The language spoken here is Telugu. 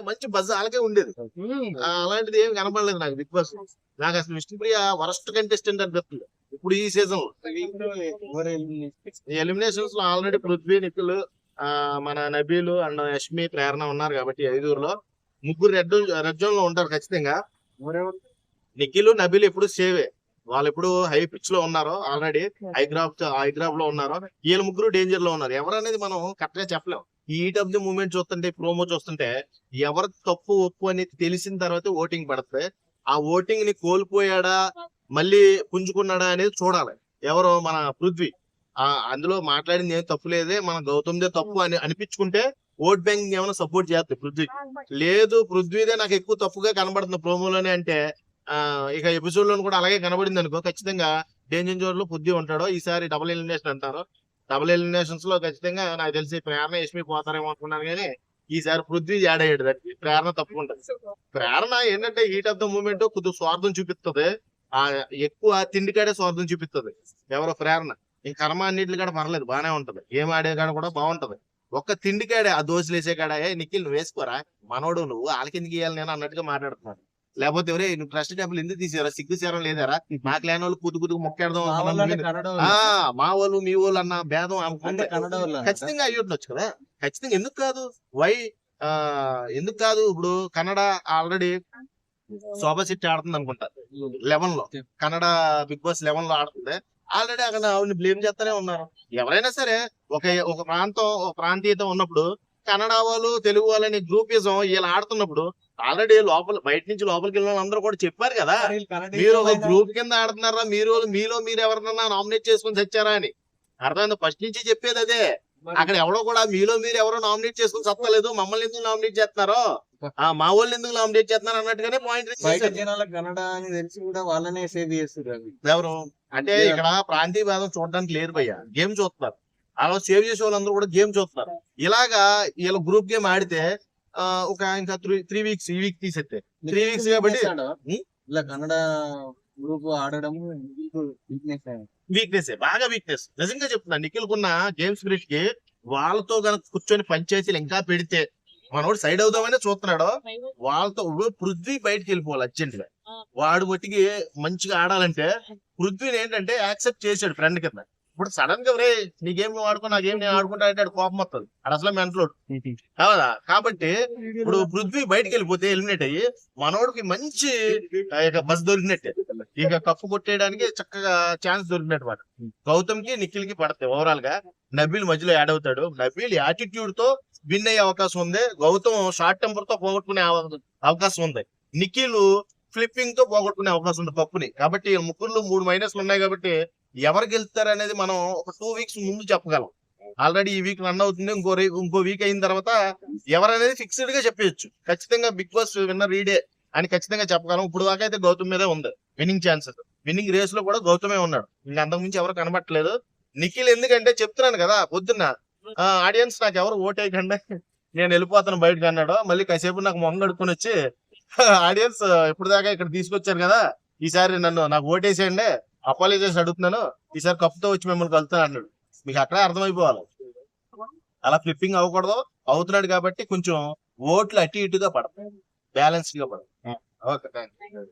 మంచి బజ్ అలాగే ఉండేది. అలాంటిది ఏమి కనపడలేదు నాకు బిగ్ బాస్. నాకు అసలు విష్ణుప్రియ వరస్ట్ కంటెస్టెంట్ అనిపిస్తుంది ఇప్పుడు ఈ సీజన్ లో. ఎలిమినేషన్స్ లో ఆల్రెడీ పృథ్వీ, నిఖిల్, మన నబీలు అండ్ యష్మి, ప్రేరణ ఉన్నారు కాబట్టి ఐదుగురులో ముగ్గురు రెడ్ జోన్ లో ఉంటారు ఖచ్చితంగా. నిఖిల్, నబీలు ఎప్పుడు సేవే. వాళ్ళు ఎప్పుడు హై పిచ్ లో ఉన్నారు, ఆల్రెడీ హైగ్రాఫ్ లో ఉన్నారు. వీళ్ళ ముగ్గురు డేంజర్ లో ఉన్నారు. ఎవరనేది మనం కరెక్ట్ గా చెప్పలేం. ఈ హీట్ ఆఫ్ ది మూమెంట్ చూస్తుంటే, ప్రోమో చూస్తుంటే ఎవరు తప్పు ఒప్పు అనేది తెలిసిన తర్వాత ఓటింగ్ పడుతుంది. ఆ ఓటింగ్ ని కోల్పోయాడా మళ్ళీ పుంజుకున్నాడా అనేది చూడాలి. ఎవరు మన పృథ్వీ అందులో మాట్లాడింది ఏం తప్పు లేదే, మన గౌతమ్దే తప్పు అని అనిపించుకుంటే ఓట్ బ్యాంక్ ఏమైనా సపోర్ట్ చేస్తుంది పృథ్వీ. లేదు పృథ్వీదే నాకు ఎక్కువ తప్పుగా కనబడుతుంది ప్రోమోలోనే అంటే ఇక ఎపిసోడ్ లో కూడా అలాగే కనబడింది అనుకో, ఖచ్చితంగా డేంజర్ జోన్ లో పృథ్వీ ఉంటాడు. ఈసారి డబుల్ ఎలిమినేషన్ అంటారు. డబుల్ ఎలిమినేషన్స్ లో ఖచ్చితంగా నాకు తెలిసి ప్రేరణ, యష్మి పోతారేమో అనుకున్నాను కానీ ఈసారి పృథ్వీ యాడ్ అయ్యాడు. దానికి ప్రేరణ తప్పుకుంటది. ప్రేరణ ఏంటంటే హీట్ ఆఫ్ ద మూమెంట్ కొద్దిగా స్వార్థం చూపిస్తుంది. ఎక్కువ తిండికాడే స్వార్థం చూపిస్తుంది ఎవరో ప్రేరణ. ఈ కర్మ అన్నింటి కాడ పర్లేదు, బానే ఉంటది. గేమ్ ఆడే కాడ కూడా బాగుంటది. ఒక్క తిండికాడే ఆ దోశలు వేసే కాడ నిఖిల్ నువ్వు వేసుకోరా, మనోడు నువ్వు వాళ్ళకెందుకు ఇవ్వాలి నేను అన్నట్టుగా మాట్లాడుతున్నాడు. లేకపోతే ఎవరే నువ్వు ట్రస్ట్ డబ్బులు ఎందుకు తీసారా, సిగ్గు సేరం లేదారా, నాకు లేని వాళ్ళు కుదుకు మొక్కేడదాం, మా వాళ్ళు మీ వాళ్ళు అన్న భేదం ఖచ్చితంగా అయ్యుండొచ్చు కదా. ఖచ్చితంగా ఎందుకు కాదు, ఎందుకు కాదు. ఇప్పుడు కన్నడ ఆల్రెడీ శోభా శెట్టి ఆడుతుంది అనుకుంటా 11 లో, కన్నడ బిగ్ బాస్ 11 లో ఆడుతుంది. ఆల్రెడీ అక్కడ ఆవిడని బ్లేమ్ చేస్తానే ఉన్నారు. ఎవరైనా సరే ఒక ప్రాంతీయత ఉన్నప్పుడు కన్నడ వాళ్ళు, తెలుగు వాళ్ళని గ్రూపిజం వీళ్ళు ఆడుతున్నప్పుడు ఆల్రెడీ బయట నుంచి లోపలికి వెళ్ళిన అందరూ కూడా చెప్పారు కదా, మీరు ఒక గ్రూప్ కింద ఆడుతున్నారా, మీలో మీరు ఎవరినన్నా నామినేట్ చేసుకుని తెచ్చారా అని. అర్థమైంది, ఫస్ట్ నుంచి చెప్పేది అదే. అక్కడ ఎవరో కూడా మీలో మీరు ఎవరో నామినేట్ చేసుకుని చెప్పలేదు, మమ్మల్ని ఎందుకు నామినేట్ చేస్తున్నారో, మా వాళ్ళు ఎందుకు నామినేట్ చేస్తున్నారు అన్నట్టుగానే పాయింట్ కన్నడ అని తెలిసి కూడా వాళ్ళనే సేవ్ చేస్తారు. ఎవరు అంటే ఇక్కడ ప్రాంతీయ భేదం చూడడానికి లేదు భయ్య, గేమ్ చూస్తున్నారు. అలా సేవ్ చేసే వాళ్ళందరూ కూడా గేమ్ చూస్తున్నారు. ఇలాగా వీళ్ళ గ్రూప్ గేమ్ ఆడితే ఒక ఇంకా 3 వీక్స్, ఈ వీక్ తీసేస్తే 3 వీక్స్ కాబట్టి ఇలా కన్నడ గ్రూప్ ఆడడం వీక్నెస్, బాగా వీక్నెస్. నిజంగా చెప్తున్నా, నిఖిల్ కున్న గేమ్ స్పిరిట్ కి వాళ్ళతో కనుక కూర్చొని పంచాయతీలు ఇంకా పెడితే మనోడు సైడ్ అవుదామనే చూస్తున్నాడు. వాళ్ళతో పృథ్వీ బయటకు వెళ్ళిపోవాలి అర్జెంట్ గా. వాడు మట్టికి మంచిగా ఆడాలంటే పృథ్వీని ఏంటంటే యాక్సెప్ట్ చేశాడు ఫ్రెండ్ కింద. ఇప్పుడు సడన్ గా నీ గేమ్ నువ్వు ఆడుకో, నా గేమ్ నేను ఆడుకుంటా అంటే కోపం వస్తుంది. అది అసలు మెంటలోడు కాదా. కాబట్టి ఇప్పుడు పృథ్వీ బయటకు వెళ్ళిపోతే ఎలిమినేట్ అయ్యి మనోడికి మంచి బస్ దొరికినట్టే. ఇక కప్పు కొట్టేయడానికి చక్కగా ఛాన్స్ దొరికినట్టు మాట. గౌతమ్ కి, నిఖిల్ కి పడతాయి. ఓవరాల్ గా నబీల్ మధ్యలో యాడ్ అవుతాడు. నబీల్ యాటిట్యూడ్ తో విన్ అయ్యే అవకాశం ఉంది. గౌతమ్ షార్ట్ టెంపర్ తో పోగొట్టుకునే అవకాశం ఉంది. నిఖిల్ ఫ్లిప్పింగ్ తో పోగొట్టుకునే అవకాశం ఉంది కప్పుని. కాబట్టి ముగ్గురులో 3 మైనస్లు ఉన్నాయి. కాబట్టి ఎవరు గెలుస్తారు అనేది మనం ఒక 2 వీక్స్ ముందు చెప్పగలం. ఆల్రెడీ ఈ వీక్ రన్ అవుతుంది, ఇంకో వీక్ అయిన తర్వాత ఎవరనేది ఫిక్స్డ్ గా చెప్పేయచ్చు. ఖచ్చితంగా బిగ్ బాస్ విన్నర్ ఈడే అని ఖచ్చితంగా చెప్పగలం. ఇప్పుడు దాకా అయితే గౌతమ్ మీదే ఉంది విన్నింగ్ ఛాన్సెస్. విన్నింగ్ రేస్ లో కూడా గౌతమే ఉన్నాడు. ఇంకా అంతకుమించి ఎవరు కనబట్టలేదు. నిఖిల్ ఎందుకంటే చెప్తున్నాను కదా పొద్దున్న, ఆడియన్స్ నాకు ఎవరు ఓటేయకండి నేను వెళ్ళిపోతాను బయటకు అన్నాడు. మళ్ళీ కాసేపు నాకు మొహం కడుక్కొని వచ్చి ఆడియన్స్ ఇప్పుడు దాకా ఇక్కడ తీసుకొచ్చారు కదా, ఈసారి నాకు ఓటేసేయండి, అపాలజైజ్ అడుగుతున్నాను, ఈసారి కప్పుతో వచ్చి మిమ్మల్ని కలుతాను అన్నాడు. మీకు అక్కడే అర్థమైపోవాలి. అలా ఫ్లిప్పింగ్ అవ్వకూడదు. అవుతున్నాడు కాబట్టి కొంచెం ఓట్లు అటు ఇటుగా పడతాయి, బ్యాలెన్స్ గా పడతాయి. Okay, thank you.